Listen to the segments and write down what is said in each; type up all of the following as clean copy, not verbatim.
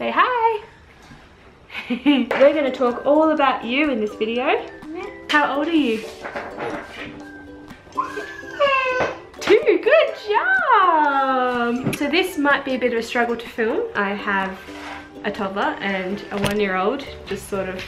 Say hi. We're going to talk all about you in this video. How old are you? 2, good job! So this might be a bit of a struggle to film. I have a toddler and a 1-year-old just sort of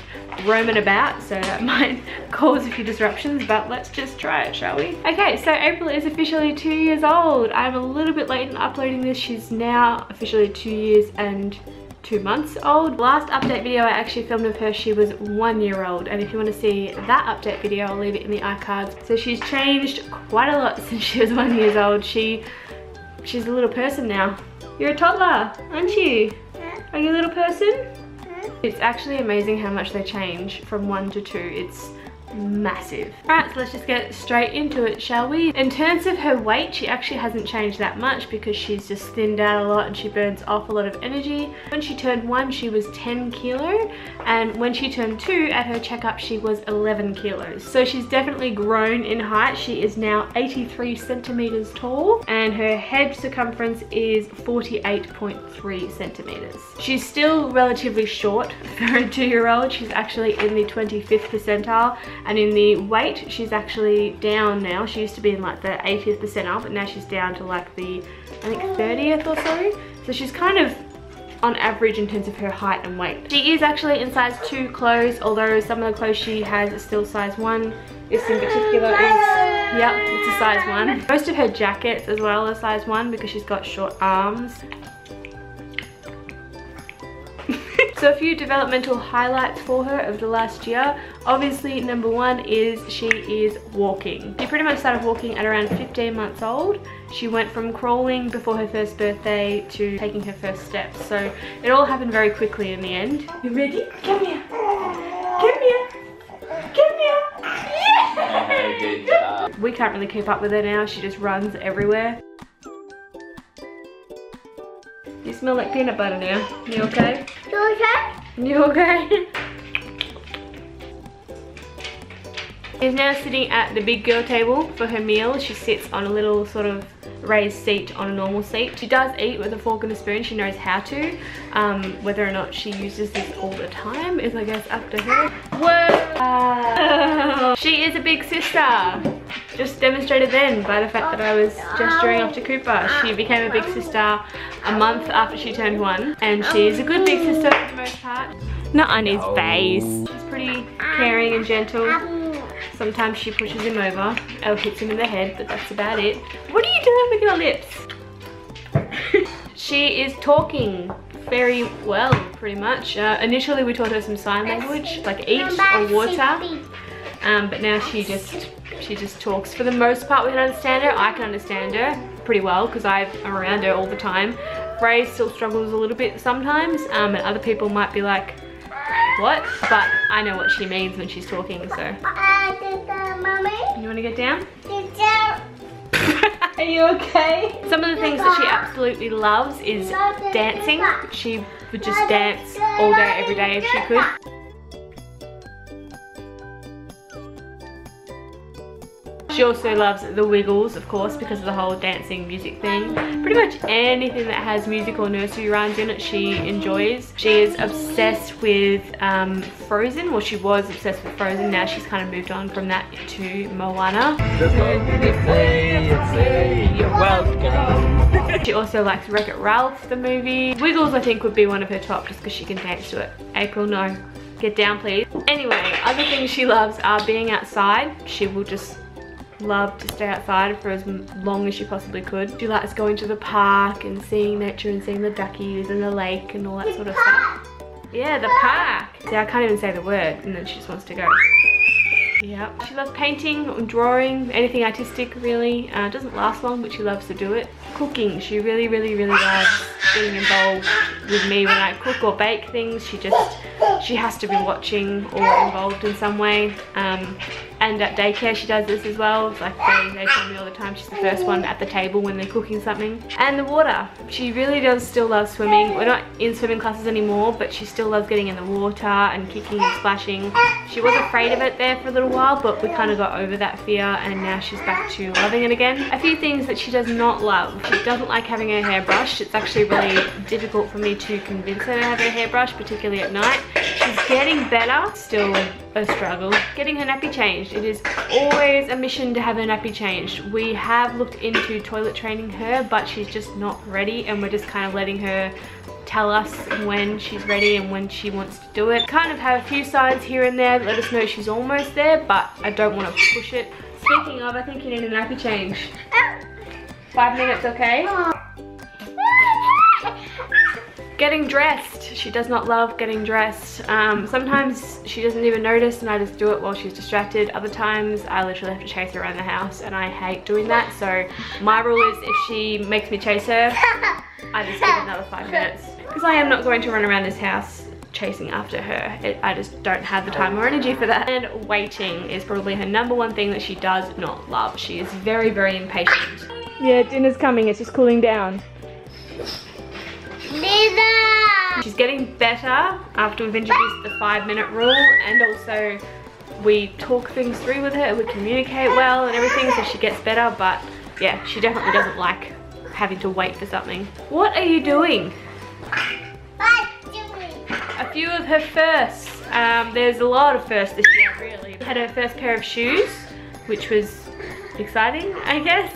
roaming about, so that might cause a few disruptions, but let's just try it, shall we? Okay, so April is officially 2 years old. I'm a little bit late in uploading this. She's now officially 2 years and 2 months old. Last update video I actually filmed of her, she was 1 year old, and if you want to see that update video, I'll leave it in the iCards. So she's changed quite a lot since she was 1 year old. She's a little person now. You're a toddler, aren't you? Are you a little person? It's actually amazing how much they change from 1 to 2. It's massive. Alright, so let's just get straight into it, shall we? In terms of her weight, she actually hasn't changed that much because she's just thinned out a lot and she burns off a lot of energy. When she turned 1, she was 10 kilo, and when she turned 2, at her checkup, she was 11 kilos. So she's definitely grown in height. She is now 83 centimeters tall, and her head circumference is 48.3 centimeters. She's still relatively short for a 2-year-old. She's actually in the 25th percentile. And in the weight, she's actually down now. She used to be in like the 80th percentile, but now she's down to like the, I think, 30th or so. So she's kind of on average in terms of her height and weight. She is actually in size 2 clothes, although some of the clothes she has are still size 1. This in particular is, yep, it's a size 1. Most of her jackets as well are size 1 because she's got short arms. So a few developmental highlights for her over the last year. Obviously, number 1 is she is walking. She pretty much started walking at around 15 months old. She went from crawling before her first birthday to taking her first steps. So it all happened very quickly in the end. You ready? Come here. Come here. Come here. Yeah! Good job. We can't really keep up with her now. She just runs everywhere. You smell like peanut butter now. You okay? You okay? You okay? She's now sitting at the big girl table for her meal. She sits on a little sort of raised seat on a normal seat. She does eat with a fork and a spoon. She knows how to. Whether or not she uses this all the time is, I guess, up to her. Whoa! She is a big sister. Just demonstrated then by the fact that I was gesturing off to Cooper. She became a big sister a month after she turned 1, and she's a good big sister for the most part. Not on his face. She's pretty caring and gentle. Sometimes she pushes him over or hits him in the head, but that's about it. What are you doing with your lips? She is talking very well, pretty much. Initially we taught her some sign language, like eat or water. But now she just talks. For the most part, we can understand her. I can understand her pretty well because I'm around her all the time. Ray still struggles a little bit sometimes, and other people might be like, what? But I know what she means when she's talking, so. You want to get down? Are you okay? Some of the things that she absolutely loves is dancing. She would just dance all day, every day if she could. She also loves the Wiggles, of course, because of the whole dancing music thing. Pretty much anything that has music or nursery rhymes in it, she enjoys. She is obsessed with Frozen. Well, she was obsessed with Frozen. Now she's kind of moved on from that to Moana. You're welcome. She also likes Wreck-It Ralph, the movie. Wiggles, I think, would be one of her top just because she can dance to it. April, no. Get down, please. Anyway, other things she loves are being outside. She will just love to stay outside for as long as she possibly could. She likes going to the park and seeing nature and seeing the duckies and the lake and all that sort of stuff. Yeah, the park. See, I can't even say the word and then she just wants to go. Yep. She loves painting and drawing, anything artistic really. Doesn't last long, but she loves to do it. Cooking, she really loves being involved with me when I cook or bake things. She has to be watching or involved in some way. And at daycare she does this as well. It's like they tell me all the time she's the first one at the table when they're cooking something. And the water. She really does still love swimming. We're not in swimming classes anymore, but she still loves getting in the water and kicking and splashing. She was afraid of it there for a little while, but we kind of got over that fear and now she's back to loving it again. A few things that she does not love. She doesn't like having her hair brushed. It's actually really really difficult for me to convince her to have her hair brushed, particularly at night. She's getting better, still a struggle. Getting her nappy changed. It is always a mission to have her nappy changed. We have looked into toilet training her, but she's just not ready, and we're just kind of letting her tell us when she's ready and when she wants to do it. Kind of have a few signs here and there that let us know she's almost there, but I don't want to push it. Speaking of, I think you need a nappy change. 5 minutes, okay? Getting dressed. She does not love getting dressed. Sometimes she doesn't even notice and I just do it while she's distracted. Other times I literally have to chase her around the house and I hate doing that. So my rule is if she makes me chase her, I just give it another 5 minutes. Because I am not going to run around this house chasing after her. I just don't have the time or energy for that. And waiting is probably her #1 thing that she does not love. She is very, very impatient. Yeah, dinner's coming. It's just cooling down. She's getting better after we've introduced the 5-minute rule, and also we talk things through with her, we communicate well and everything, so she gets better. But yeah, she definitely doesn't like having to wait for something. What are you doing? A few of her firsts. There's a lot of firsts this year, really. Had her first pair of shoes, which was exciting, I guess.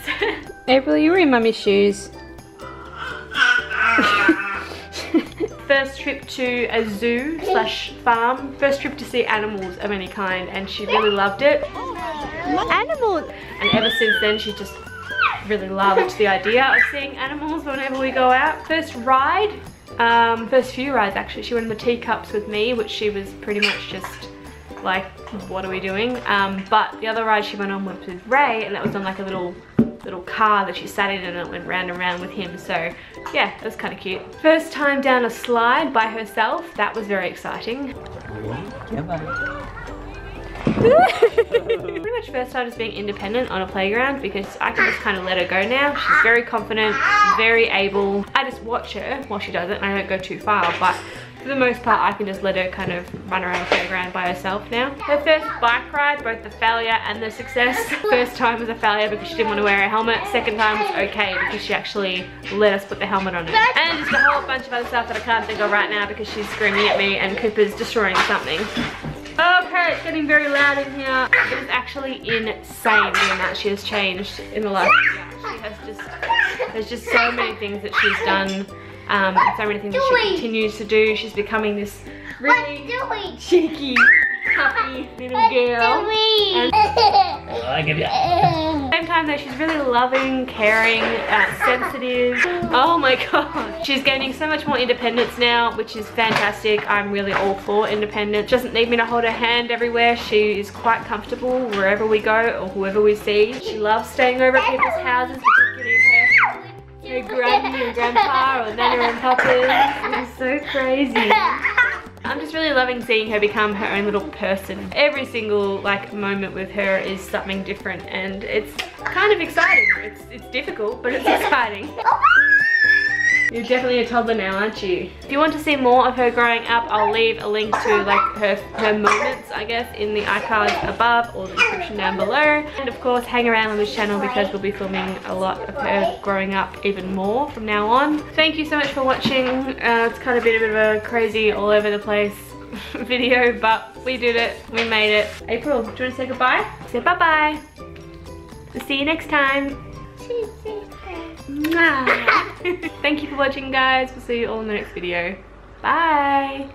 April, you were in Mummy's shoes. First trip to a zoo / farm. First trip to see animals of any kind, and she really loved it. Animals! And ever since then, she just really loved the idea of seeing animals whenever we go out. First ride, first few rides actually, she went in the teacups with me, which she was pretty much just like, what are we doing? But the other ride she went on was with Ray, and that was on like a little car that she sat in, and it went round and round with him. So yeah, it was kind of cute. First time down a slide by herself, that was very exciting. Pretty much first time just being independent on a playground, because I can just kind of let her go now. She's very confident, very able. I just watch her while she does it and I don't go too far, but for the most part I can just let her kind of run around the playground by herself now. Her first bike ride, both the failure and the success. First time was a failure because she didn't want to wear a helmet. Second time was okay because she actually let us put the helmet on her. And just a whole bunch of other stuff that I can't think of right now because she's screaming at me and Cooper's destroying something. Okay, it's getting very loud in here. It is actually insane the amount she has changed in the last year. She has just, there's just so many things that she's done, and so many things that she continues to do. She's becoming this really cheeky, happy little girl. And I give you. At the same time though, she's really loving, caring, sensitive. Oh my god. She's gaining so much more independence now, which is fantastic. I'm really all for independence. She doesn't need me to hold her hand everywhere. She is quite comfortable wherever we go or whoever we see. She loves staying over at people's houses, particularly her granny and grandpa or nana and papa's. It's so crazy. I'm just really loving seeing her become her own little person. Every single like moment with her is something different, and it's kind of exciting. It's difficult, but it's exciting. You're definitely a toddler now, aren't you? If you want to see more of her growing up, I'll leave a link to like her moments, I guess, in the iCards above or the description down below. And of course, hang around on this channel because we'll be filming a lot of her growing up even more from now on. Thank you so much for watching. It's kind of been a bit of a crazy all over the place video, but we did it. We made it. April, do you want to say goodbye? Say bye-bye. We'll see you next time. Thank you for watching, guys. We'll see you all in the next video. Bye.